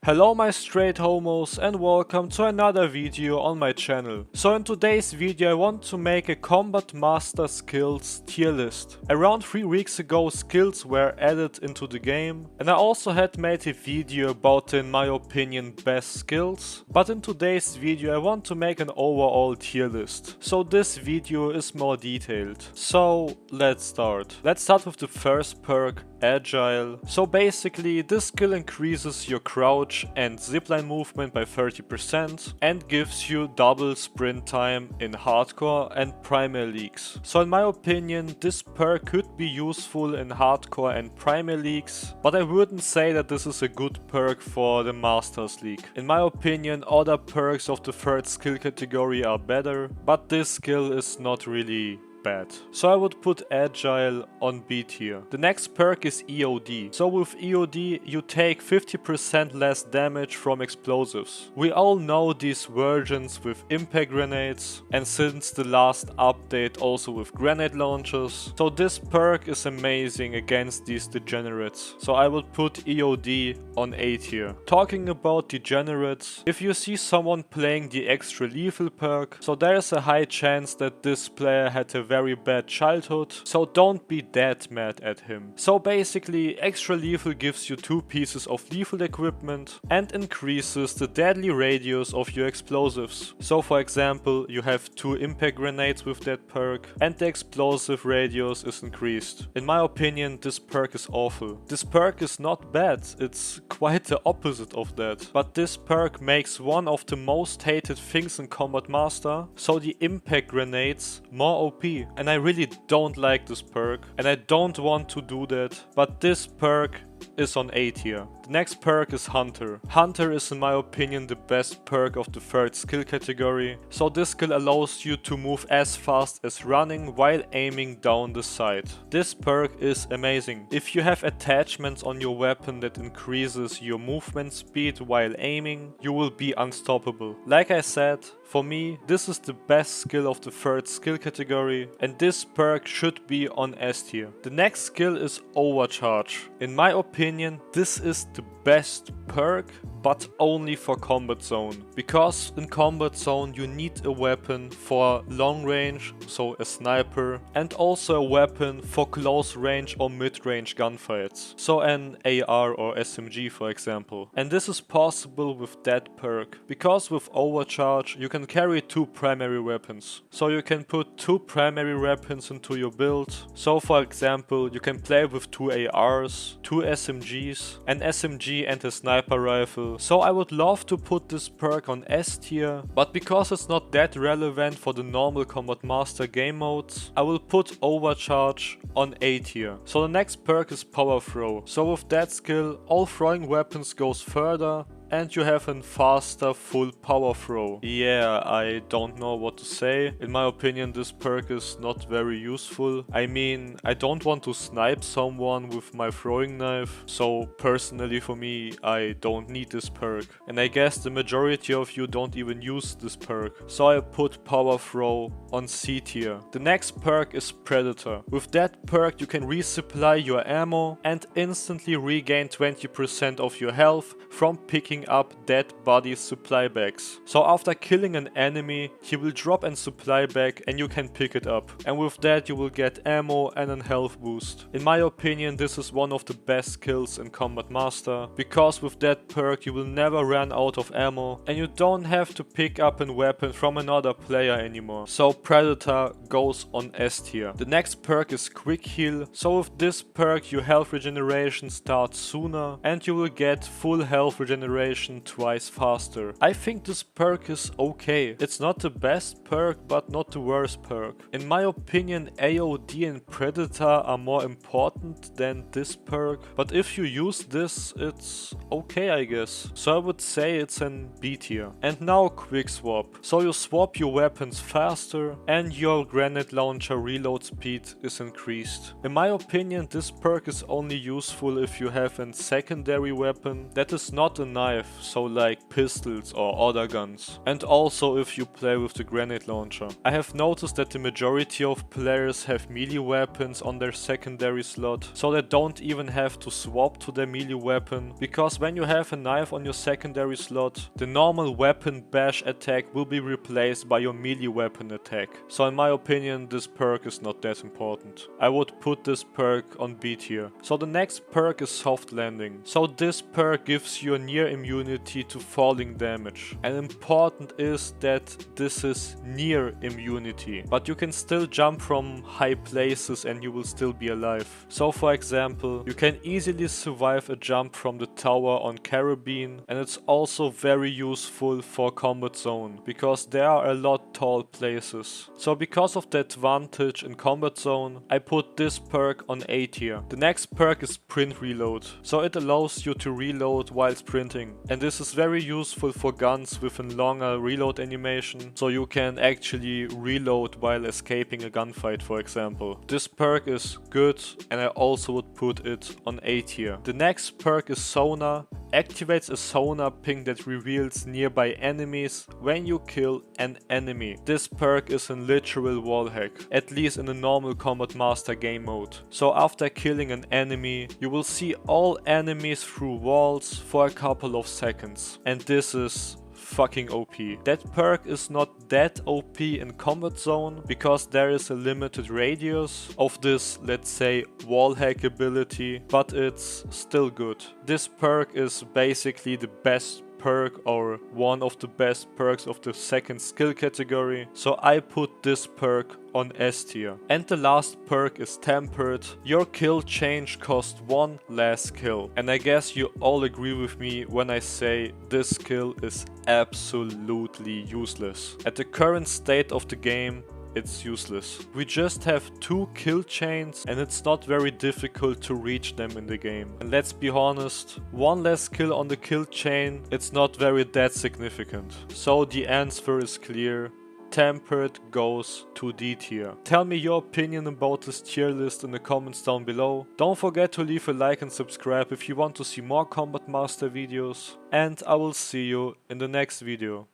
Hello my straight homos and welcome to another video on my channel. So in today's video I want to make a combat master skills tier list. Around 3 weeks ago skills were added into the game and I also had made a video about the, in my opinion, best skills. But in today's video I want to make an overall tier list. So this video is more detailed. So let's start. Let's start with the first perk, Agile. So basically this skill increases your crouch and zipline movement by 30% and gives you double sprint time in hardcore and Premier Leagues. So in my opinion this perk could be useful in hardcore and Premier Leagues, but I wouldn't say that this is a good perk for the Masters League. In my opinion other perks of the third skill category are better, but this skill is not really bad. So I would put Agile on B tier. The next perk is E.O.D. So with E.O.D you take 50% less damage from explosives. We all know these versions with impact grenades and since the last update also with grenade launchers. So this perk is amazing against these degenerates. So I would put E.O.D on A tier. Talking about degenerates, if you see someone playing the extra lethal perk, so there is a high chance that this player had a very bad childhood, so don't be that mad at him. So basically extra lethal gives you 2 pieces of lethal equipment and increases the deadly radius of your explosives. So for example you have 2 impact grenades with that perk and the explosive radius is increased. In my opinion this perk is awful. This perk is not bad, it's quite the opposite of that. But this perk makes one of the most hated things in Combat Master, so the impact grenades, more OP. And I really don't like this perk and I don't want to do that, but this perk is on A tier. The next perk is Hunter. Hunter is in my opinion the best perk of the third skill category. So this skill allows you to move as fast as running while aiming down the sight. This perk is amazing. If you have attachments on your weapon that increases your movement speed while aiming, you will be unstoppable. Like I said, for me this is the best skill of the third skill category and this perk should be on S tier. The next skill is Overcharge. In my opinion this is the best perk, but only for combat zone, because in combat zone you need a weapon for long range, so a sniper, and also a weapon for close range or mid range gunfights, so an AR or SMG for example. And this is possible with that perk, because with Overcharge you can carry 2 primary weapons. So you can put 2 primary weapons into your build. So for example you can play with 2 ARs, 2 SMGs, an SMG and a sniper rifle. So I would love to put this perk on S tier, but because it's not that relevant for the normal Combat Master game modes, I will put Overcharge on A tier. So the next perk is Power Throw. So with that skill all throwing weapons goes further and you have a faster full power throw. Yeah, I don't know what to say. In my opinion this perk is not very useful. I mean, I don't want to snipe someone with my throwing knife, so personally for me I don't need this perk. And I guess the majority of you don't even use this perk, so I put Power Throw on C tier. The next perk is Predator. With that perk you can resupply your ammo and instantly regain 20% of your health from picking up dead body supply bags. So after killing an enemy he will drop a supply bag and you can pick it up, and with that you will get ammo and a health boost. In my opinion this is one of the best skills in Combat Master, because with that perk you will never run out of ammo and you don't have to pick up a weapon from another player anymore. So Predator goes on S tier. The next perk is Quick Heal. So with this perk your health regeneration starts sooner and you will get full health regeneration twice faster. I think this perk is okay. It's not the best perk but not the worst perk. In my opinion A.O.D and Predator are more important than this perk, but if you use this it's okay I guess. So I would say it's an B tier. And now Quick Swap. So you swap your weapons faster and your grenade launcher reload speed is increased. In my opinion this perk is only useful if you have a secondary weapon that is not a knife knife, so like pistols or other guns. And also if you play with the grenade launcher. I have noticed that the majority of players have melee weapons on their secondary slot, so they don't even have to swap to their melee weapon, because when you have a knife on your secondary slot, the normal weapon bash attack will be replaced by your melee weapon attack. So in my opinion, this perk is not that important. I would put this perk on B tier. So the next perk is soft landing. So this perk gives you a near immunity to falling damage. And important is that this is near immunity, but you can still jump from high places and you will still be alive. So for example, you can easily survive a jump from the tower on Caribbean, and it's also very useful for combat zone because there are a lot tall places. So because of the advantage in combat zone, I put this perk on A tier. The next perk is sprint reload. So it allows you to reload while sprinting, and this is very useful for guns with a longer reload animation, so you can actually reload while escaping a gunfight, for example. This perk is good, and I also would put it on A tier. The next perk is SONAR. Activates a sonar ping that reveals nearby enemies when you kill an enemy. This perk is a literal wall hack, at least in a normal combatmaster game mode. So after killing an enemy, you will see all enemies through walls for a couple of seconds. And this is fucking OP. That perk is not that OP in combat zone because there is a limited radius of this, let's say, wall hack ability, but it's still good. This perk is basically the best perk or one of the best perks of the second skill category, so I put this perk on S tier. And the last perk is tempered. Your kill change costs 1 less kill, and I guess you all agree with me when I say this skill is absolutely useless. At the current state of the game, it's useless. We just have 2 kill chains and it's not very difficult to reach them in the game. And let's be honest, 1 less kill on the kill chain, it's not very that significant. So the answer is clear. Tempered goes to D tier. Tell me your opinion about this tier list in the comments down below. Don't forget to leave a like and subscribe if you want to see more Combat Master videos. And I will see you in the next video.